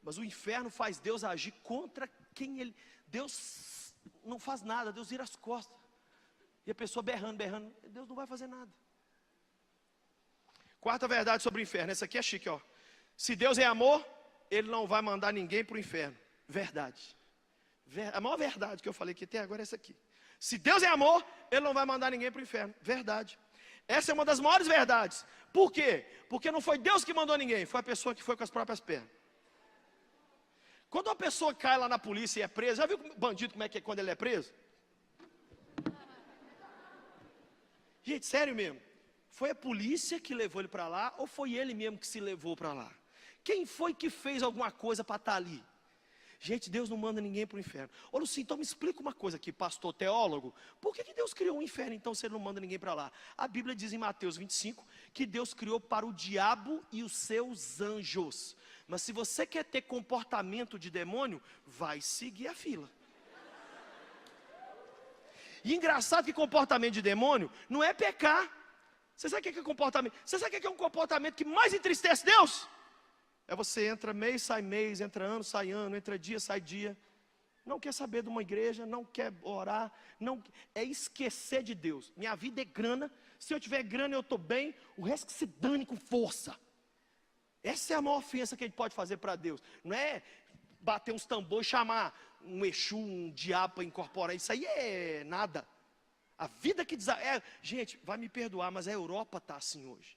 Mas o inferno faz Deus agir contra quem ele... Deus não faz nada, Deus vira as costas. E a pessoa berrando, Deus não vai fazer nada. Quarta verdade sobre o inferno, essa aqui é chique, ó. Se Deus é amor, Ele não vai mandar ninguém para o inferno. Verdade. A maior verdade que eu falei aqui até agora é essa aqui. Se Deus é amor, Ele não vai mandar ninguém para o inferno. Verdade. Essa é uma das maiores verdades. Por quê? Porque não foi Deus que mandou ninguém, foi a pessoa que foi com as próprias pernas. Quando uma pessoa cai lá na polícia e é presa, já viu o bandido como é que é quando ele é preso? Gente, sério mesmo. Foi a polícia que levou ele para lá ou foi ele mesmo que se levou para lá? Quem foi que fez alguma coisa para estar ali? Gente, Deus não manda ninguém para o inferno. Ô Lucinho, então me explica uma coisa aqui, pastor teólogo. Por que Deus criou um inferno então se Ele não manda ninguém para lá? A Bíblia diz em Mateus 25 que Deus criou para o diabo e os seus anjos. Mas se você quer ter comportamento de demônio, vai seguir a fila. E engraçado que comportamento de demônio não é pecar. Você sabe o que é comportamento? Você sabe o que é um comportamento que mais entristece Deus? É você entra mês, entra ano, sai ano, entra dia, sai dia. Não quer saber de uma igreja, não quer orar, não, é esquecer de Deus. Minha vida é grana, se eu tiver grana eu estou bem, o resto que se dane com força. Essa é a maior ofensa que a gente pode fazer para Deus. Não é bater uns tambores e chamar um Exu, um diabo para incorporar, isso aí é nada. A vida que gente, vai me perdoar, mas a Europa está assim hoje.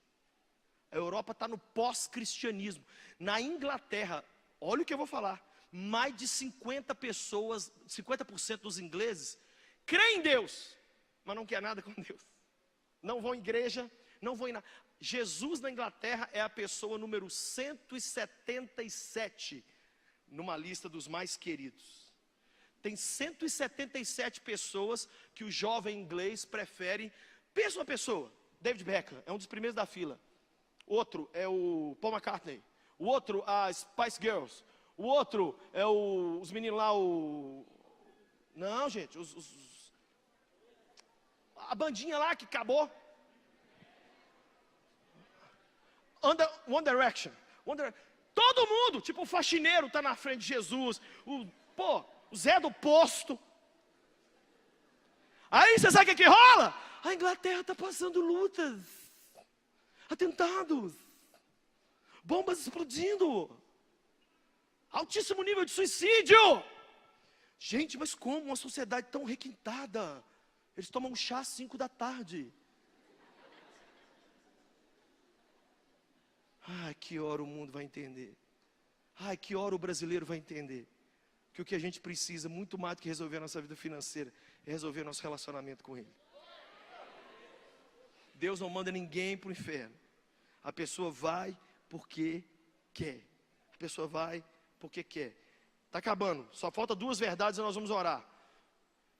A Europa está no pós-cristianismo. Na Inglaterra, olha o que eu vou falar, mais de 50% dos ingleses creem em Deus, mas não quer nada com Deus. Não vão em igreja, não vão em nada. Jesus na Inglaterra é a pessoa número 177 numa lista dos mais queridos. Tem 177 pessoas que o jovem inglês prefere. Pensa uma pessoa, David Beckham, é um dos primeiros da fila. Outro é o Paul McCartney. O outro, a Spice Girls. O outro é os meninos lá, Não, gente, a bandinha lá que acabou. One Direction. Todo mundo, tipo o faxineiro está na frente de Jesus. O Zé do Posto. Aí você sabe o que rola? A Inglaterra está passando lutas, atentados, bombas explodindo, altíssimo nível de suicídio. Gente, mas como uma sociedade tão requintada? Eles tomam um chá às 5 da tarde. Ai, que hora o mundo vai entender. Ai, que hora o brasileiro vai entender. que o que a gente precisa, muito mais do que resolver a nossa vida financeira, é resolver o nosso relacionamento com Ele. Deus não manda ninguém para o inferno. A pessoa vai porque quer. A pessoa vai porque quer. Está acabando, só falta 2 verdades e nós vamos orar.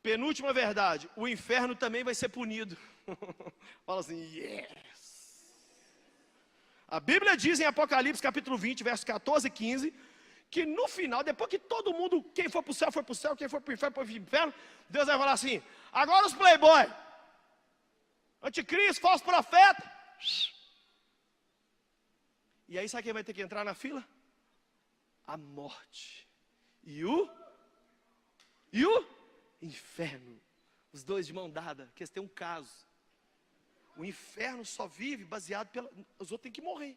Penúltima verdade, o inferno também vai ser punido. Fala assim, yes. A Bíblia diz em Apocalipse capítulo 20, versos 14 e 15, que no final, depois que todo mundo, quem for para o céu, foi para o céu, quem for para o inferno, foi para o inferno, Deus vai falar assim, agora os playboy, anticristo, falso profeta. E aí sabe quem vai ter que entrar na fila? A morte. E o inferno. Os dois de mão dada, que eles têm um caso. O inferno só vive baseado pela... Os outros têm que morrer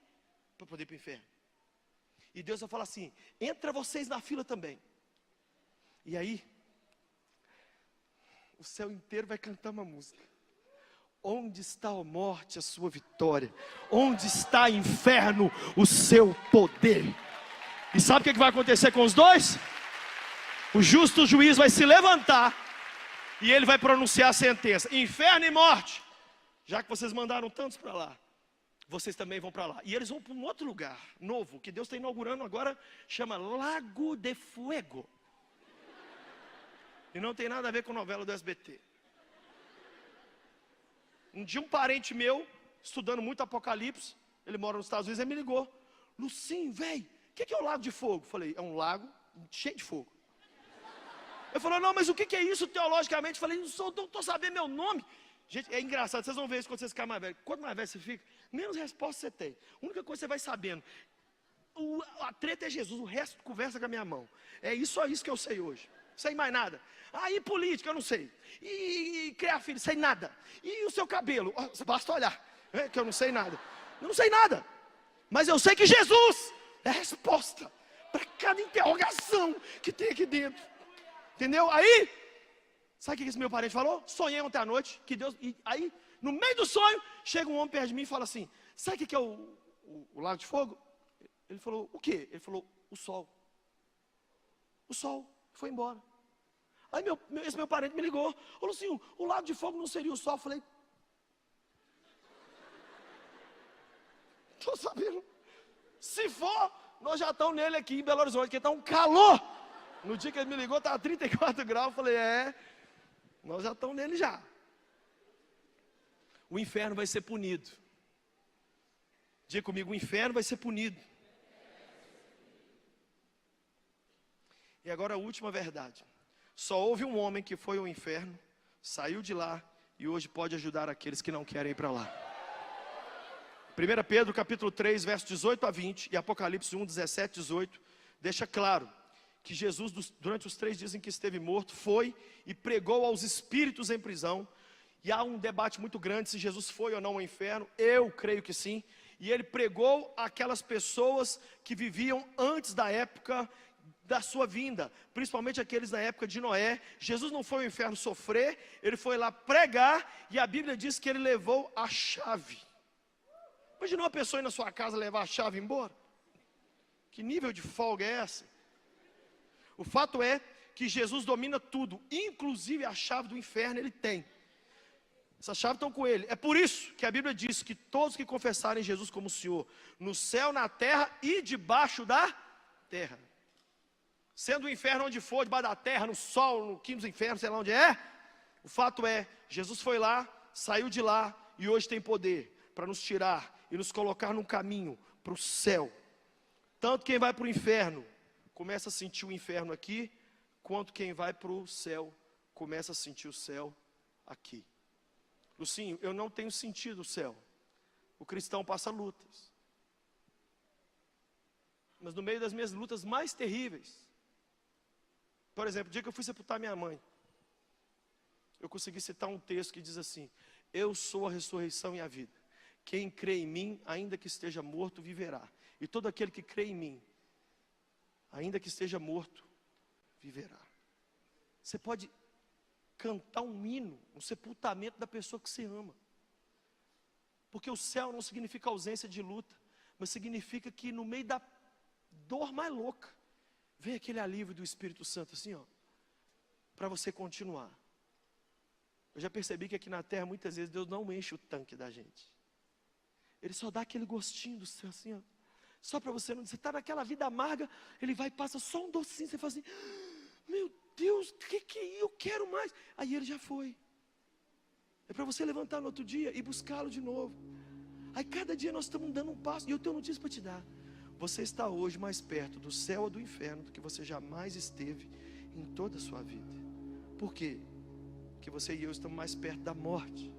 para poder ir para o inferno. E Deus vai falar assim, entra vocês na fila também. E aí, o céu inteiro vai cantar uma música. Onde está a morte, a sua vitória? Onde está, inferno, o seu poder? E sabe o que vai acontecer com os dois? O justo juiz vai se levantar e ele vai pronunciar a sentença: inferno e morte, já que vocês mandaram tantos para lá, vocês também vão para lá. E eles vão para um outro lugar novo, que Deus está inaugurando agora, chama Lago de Fuego. E não tem nada a ver com novela do SBT. Um dia um parente meu, estudando muito Apocalipse, ele mora nos Estados Unidos, ele me ligou: Lucinho, velho, o que é o Lago de Fogo? Eu falei, é um lago cheio de fogo. Ele falou, não, mas o que é isso teologicamente? Eu falei, não estou sabendo meu nome. Gente, é engraçado, vocês vão ver isso quando vocês ficarem mais velhos. Quanto mais velho você fica, menos resposta você tem. A única coisa que você vai sabendo, a treta é Jesus, o resto conversa com a minha mão. É só isso que eu sei hoje. Não sei mais nada. E política, eu não sei. E criar filho, sei nada. E o seu cabelo? Basta olhar, que eu não sei nada. Eu não sei nada. Mas eu sei que Jesus é a resposta para cada interrogação que tem aqui dentro. Entendeu? Aí, sabe o que esse meu parente falou? Sonhei ontem à noite, que Deus... E aí, no meio do sonho, chega um homem perto de mim e fala assim, sabe o que é o Lago de Fogo? Ele falou, o quê? Ele falou, o sol. O sol foi embora. Aí esse meu parente me ligou, ô Lucinho, o Lago de Fogo não seria o sol? Eu falei, estou sabendo. Se for, nós já estamos nele aqui em Belo Horizonte, porque está um calor. No dia que ele me ligou, estava 34 graus. Eu falei, nós já estamos nele já. O inferno vai ser punido. Diga comigo, o inferno vai ser punido. E agora a última verdade. Só houve um homem que foi ao inferno, saiu de lá e hoje pode ajudar aqueles que não querem ir para lá. 1 Pedro capítulo 3, verso 18 a 20 e Apocalipse 1, 17, 18, deixa claro que Jesus, durante os 3 dias em que esteve morto, foi e pregou aos espíritos em prisão. E há um debate muito grande se Jesus foi ou não ao inferno. Eu creio que sim. E ele pregou àquelas pessoas que viviam antes da época da sua vinda, principalmente aqueles na época de Noé. Jesus não foi ao inferno sofrer, ele foi lá pregar, e a Bíblia diz que ele levou a chave. Imagina uma pessoa ir na sua casa levar a chave embora? Que nível de folga é essa? O fato é que Jesus domina tudo, inclusive a chave do inferno ele tem. Essa chave estão com ele. É por isso que a Bíblia diz que todos que confessarem Jesus como Senhor, no céu, na terra e debaixo da terra, sendo o inferno onde for, debaixo da terra, no sol, no quinto dos infernos, sei lá onde é, o fato é, Jesus foi lá, saiu de lá e hoje tem poder para nos tirar e nos colocar num caminho para o céu. Tanto quem vai para o inferno começa a sentir o inferno aqui, quanto quem vai para o céu começa a sentir o céu aqui. Lucinho, eu não tenho sentido o céu. O cristão passa lutas. Mas no meio das minhas lutas mais terríveis, por exemplo, o dia que eu fui sepultar minha mãe, eu consegui citar um texto que diz assim: eu sou a ressurreição e a vida. Quem crê em mim, ainda que esteja morto, viverá. E todo aquele que crê em mim, ainda que esteja morto, viverá. Você pode cantar um hino, um sepultamento da pessoa que você ama. Porque o céu não significa ausência de luta, mas significa que no meio da dor mais louca, vem aquele alívio do Espírito Santo assim, ó, para você continuar. Eu já percebi que aqui na terra, muitas vezes, Deus não enche o tanque da gente. Ele só dá aquele gostinho do céu, assim, ó. Só para você não... Você está naquela vida amarga, Ele vai e passa só um docinho, você fala assim, meu Deus, o que é? Eu quero mais. Aí Ele já foi. É para você levantar no outro dia e buscá-lo de novo. Aí cada dia nós estamos dando um passo. E eu tenho notícia para te dar. Você está hoje mais perto do céu ou do inferno do que você jamais esteve em toda a sua vida. Por quê? Porque você e eu estamos mais perto da morte.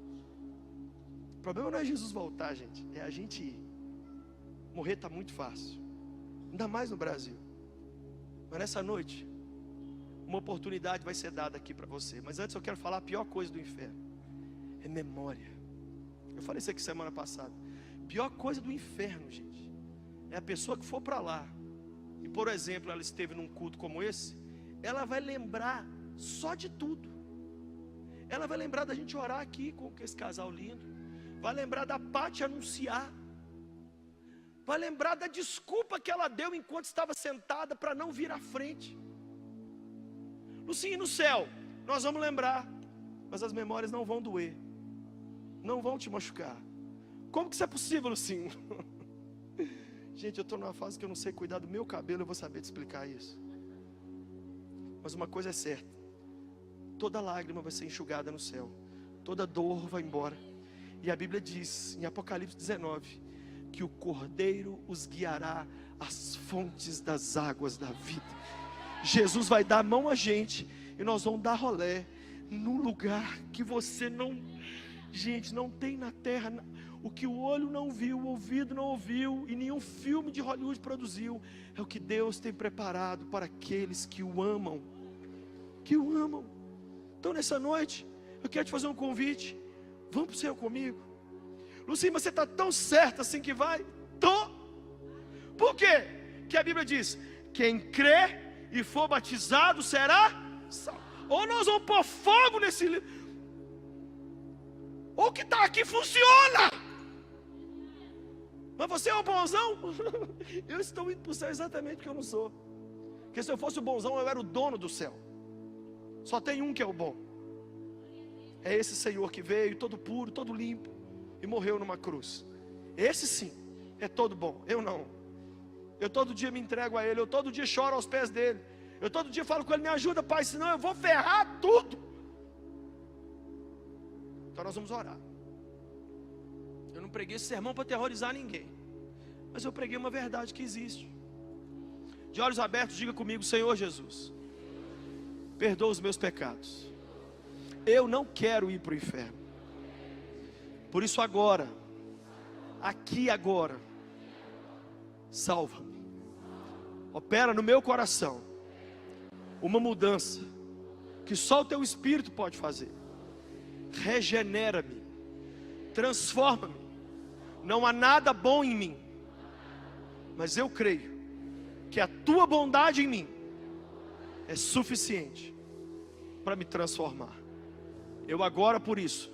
O problema não é Jesus voltar, gente. É a gente ir. Morrer está muito fácil. Ainda mais no Brasil. Mas nessa noite, uma oportunidade vai ser dada aqui para você. Mas antes eu quero falar a pior coisa do inferno. É memória. Eu falei isso aqui semana passada. Pior coisa do inferno, gente, é a pessoa que for para lá e, por exemplo, ela esteve num culto como esse, ela vai lembrar só de tudo. Ela vai lembrar da gente orar aqui com esse casal lindo. Vai lembrar da Pati anunciar. Vai lembrar da desculpa que ela deu enquanto estava sentada para não vir à frente. Lucinha, no céu, nós vamos lembrar, mas as memórias não vão doer, não vão te machucar. Como que isso é possível, Lucinho? Gente, eu estou numa fase que eu não sei cuidar do meu cabelo, eu vou saber te explicar isso. Mas uma coisa é certa, toda lágrima vai ser enxugada no céu, toda dor vai embora. E a Bíblia diz, em Apocalipse 19, que o Cordeiro os guiará às fontes das águas da vida. Jesus vai dar a mão a gente, e nós vamos dar rolé, num lugar que você não... Gente, não tem na terra o que o olho não viu, o ouvido não ouviu e nenhum filme de Hollywood produziu. É o que Deus tem preparado para aqueles que o amam. Que o amam. Então nessa noite, eu quero te fazer um convite. Vamos para o céu comigo. Lucinha, mas você está tão certa assim que vai? Tô. Por quê? Que a Bíblia diz, quem crê e for batizado será salvo. Ou nós vamos pôr fogo nesse livro, ou o que está aqui funciona. Mas você é o bonzão? Eu estou indo para o céu exatamente porque eu não sou. Porque se eu fosse o bonzão, eu era o dono do céu. Só tem um que é o bom. É esse Senhor que veio, todo puro, todo limpo, e morreu numa cruz. Esse sim, é todo bom. Eu não. Eu todo dia me entrego a Ele, eu todo dia choro aos pés dEle. Eu todo dia falo com Ele, me ajuda, Pai, senão eu vou ferrar tudo. Então nós vamos orar. Eu não preguei esse sermão para aterrorizar ninguém, mas eu preguei uma verdade que existe. De olhos abertos, diga comigo, Senhor Jesus, perdoa os meus pecados. Eu não quero ir para o inferno. Por isso agora, aqui agora, salva-me. Opera no meu coração uma mudança que só o Teu Espírito pode fazer. Regenera-me, transforma-me. Não há nada bom em mim, mas eu creio que a Tua bondade em mim é suficiente para me transformar. Eu agora, por isso,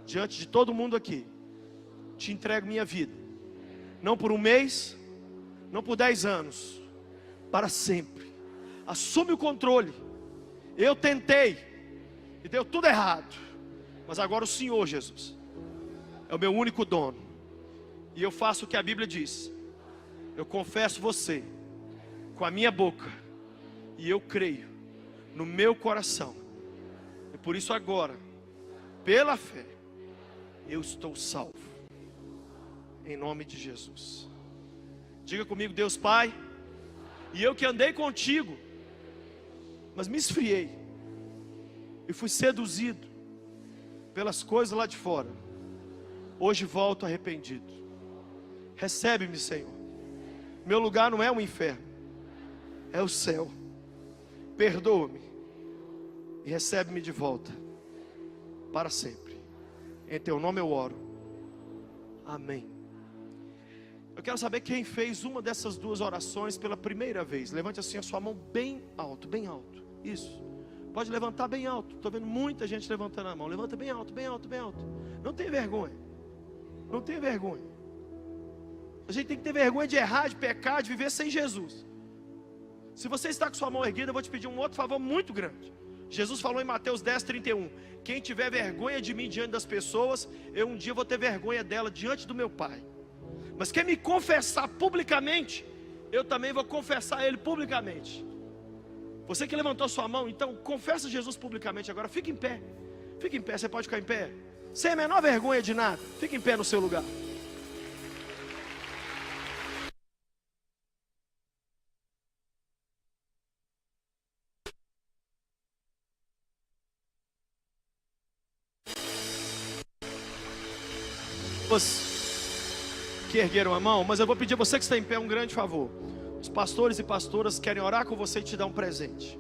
diante de todo mundo aqui, te entrego minha vida. Não por um mês, não por 10 anos, para sempre. Assume o controle. Eu tentei e deu tudo errado, mas agora o Senhor Jesus é o meu único dono. E eu faço o que a Bíblia diz. Eu confesso você com a minha boca, e eu creio no meu coração. E por isso agora, pela fé, eu estou salvo. Em nome de Jesus. Diga comigo, Deus Pai, e eu que andei contigo, mas me esfriei e fui seduzido pelas coisas lá de fora, hoje volto arrependido. Recebe-me, Senhor. Meu lugar não é o inferno, é o céu. Perdoa-me e recebe-me de volta para sempre. Em Teu nome eu oro. Amém. Eu quero saber quem fez uma dessas duas orações pela primeira vez. Levante assim a sua mão bem alto, bem alto. Isso. Pode levantar bem alto. Estou vendo muita gente levantando a mão. Levanta bem alto, bem alto, bem alto. Não tem vergonha. Não tem vergonha. A gente tem que ter vergonha de errar, de pecar, de viver sem Jesus. Se você está com sua mão erguida, eu vou te pedir um outro favor muito grande. Jesus falou em Mateus 10:31: quem tiver vergonha de mim diante das pessoas, eu um dia vou ter vergonha dela diante do meu Pai. Mas quem me confessar publicamente, eu também vou confessar Ele publicamente. Você que levantou sua mão, então confessa Jesus publicamente agora. Fique em pé. Fique em pé, você pode ficar em pé. Sem a menor vergonha de nada. Fique em pé no seu lugar. Que ergueram a mão, mas eu vou pedir a você que está em pé um grande favor. Os pastores e pastoras querem orar com você e te dar um presente.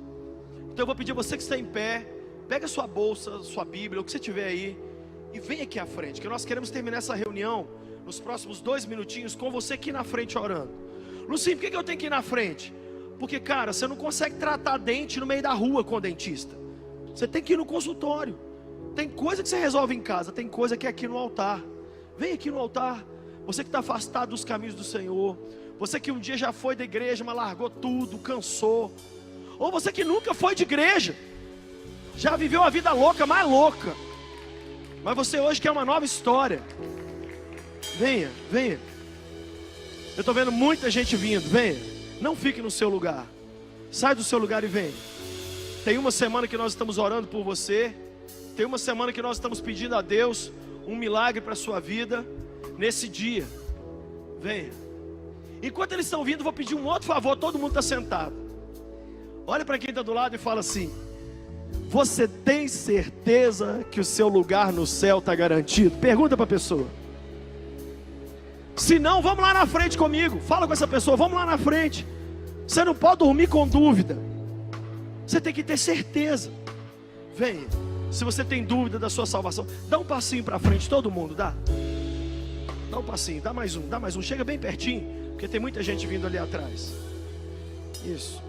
Então eu vou pedir a você que está em pé, pega sua bolsa, sua Bíblia, o que você tiver aí, e vem aqui à frente, que nós queremos terminar essa reunião nos próximos 2 minutinhos com você aqui na frente orando. Lucinho, por que eu tenho que ir na frente? Porque, cara, você não consegue tratar dente no meio da rua com o dentista. Você tem que ir no consultório. Tem coisa que você resolve em casa, tem coisa que é aqui no altar. Vem aqui no altar. Você que está afastado dos caminhos do Senhor, você que um dia já foi da igreja, mas largou tudo, cansou, ou você que nunca foi de igreja, já viveu a vida louca, mais louca, mas você hoje quer uma nova história. Venha, venha. Eu estou vendo muita gente vindo. Venha, não fique no seu lugar, sai do seu lugar e venha. Tem uma semana que nós estamos orando por você, tem uma semana que nós estamos pedindo a Deus um milagre para a sua vida. Nesse dia, venha. Enquanto eles estão vindo, vou pedir um outro favor. Todo mundo está sentado. Olha para quem está do lado e fala assim: você tem certeza que o seu lugar no céu está garantido? Pergunta para a pessoa. Se não, vamos lá na frente comigo. Fala com essa pessoa, vamos lá na frente. Você não pode dormir com dúvida. Você tem que ter certeza. Venha. Se você tem dúvida da sua salvação, dá um passinho para frente, todo mundo, dá. Dá um passinho, dá mais um, chega bem pertinho, porque tem muita gente vindo ali atrás. Isso.